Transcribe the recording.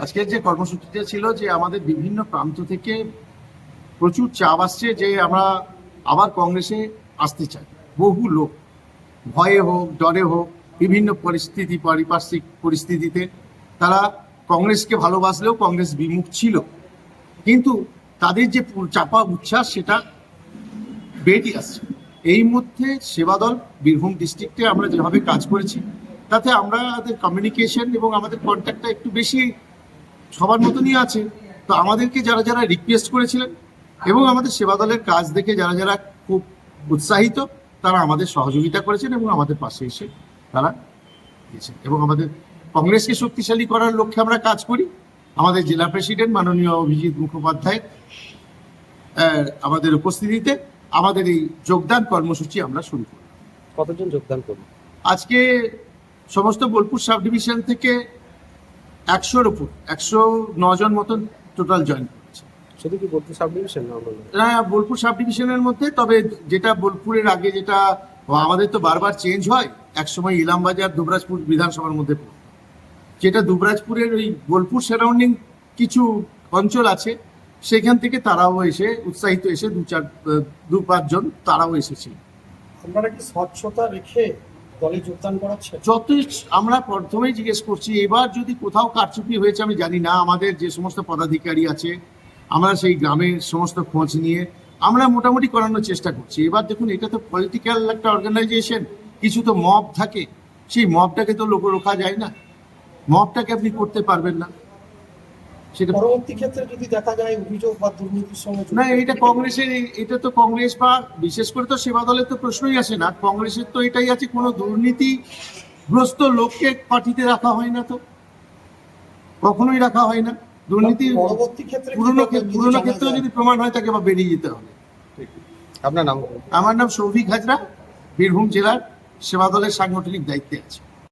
আজকের যে কর্মসূচিটা ছিল যে আমাদের বিভিন্ন প্রান্ত থেকে প্রচুর চাপ আসছে যে আমরা আবার কংগ্রেসে আসতে চাই। বহু লোক ভয়ে হোক ডরে হোক বিভিন্ন পারিপার্শ্বিক পরিস্থিতিতে তারা কংগ্রেসকে ভালোবাসলেও কংগ্রেস বিমুখ ছিল, কিন্তু তাদের যে চাপা উচ্ছ্বাস সেটা বেরিয়ে আসছে। এই মধ্যে সেবাদল বীরভূম ডিস্ট্রিক্টে আমরা যেভাবে কাজ করেছি তাতে আমাদের কমিউনিকেশন এবং আমাদের কন্ট্যাক্টটা একটু বেশি সবার মতনই আছে। তো আমাদেরকে যারা যারা রিকোয়েস্ট করেছিলেন এবং আমাদের সেবা দলের কাজ দেখে যারা যারা খুব উৎসাহিত তারা আমাদের সহযোগিতা করেছেন এবং আমাদের পাশে এসে তারা দিয়েছেন এবং আমাদের কংগ্রেসকে শক্তিশালী করার লক্ষ্যে আমরা কাজ করি। আমাদের জেলা প্রেসিডেন্ট মাননীয় অভিজিৎ মুখোপাধ্যায় আমাদের উপস্থিতিতে আমাদের এই যোগদান কর্মসূচি আমরা শুরু করি। কতজন যোগদান করবে আজকে? সমস্ত বোলপুর সাব ডিভিশন থেকে 100-র উপর 109 জন মতন টোটাল জয়েন করেছে। শুধু কি বোলপুর সাব ডিভিশন না, বোলপুর সাব ডিভিশনের মধ্যে, তবে যেটা বোলপুরের আগে যেটা আমাদের তো বারবার চেঞ্জ হয়, একসময় ইলামবাজার দুবরাজপুর বিধানসভার মধ্যে পড়তো, যেটা দুবরাজপুরের ওই বোলপুর সারাউন্ডিং কিছু অঞ্চল আছে সেখান থেকে তারাও এসে উৎসাহিত এসে 2-5 জন তারাও এসেছিল। আপনারা কি স্বচ্ছতা রেখে দলে যোগদান করাচ্ছে? আমরা প্রথমেই জিজ্ঞেস করছি, এবার যদি কোথাও কারচুপি হয়েছে আমি জানি না, আমাদের যে সমস্ত পদাধিকারী আছে আমরা সেই গ্রামের সমস্ত খোঁজ নিয়ে আমরা মোটামুটি করানোর চেষ্টা করছি। এবার দেখুন, এটা তো পলিটিক্যাল একটা অর্গানাইজেশন, কিছু তো মব থাকে, সেই মবটাকে তো রোখা যায় না, মবটাকে আপনি করতে পারবেন না। সেটা পরবর্তী ক্ষেত্রে যদি দেখা যায় অভিযোগ বা দুর্নীতির সঙ্গে না, এটা কংগ্রেসের, এটা তো কংগ্রেস বা বিশেষ করে তো সেবা দলের তো প্রশ্নই আসে না। কংগ্রেসের তো এটাই আছে, কোনো দুর্নীতিগ্রস্ত লোককে পার্টিতে রাখা হয় না, তো কখনোই রাখা হয় না। দুর্নীতি পরবর্তী ক্ষেত্রে পুরনো ক্ষেত্রেও যদি প্রমাণ হয় তাকে বা বেরিয়ে যেতে হবে। আপনার নাম? আমার নাম সৌভিক হাজরা, বীরভূম জেলার সেবা দলের সাংগঠনিক দায়িত্বে আছে।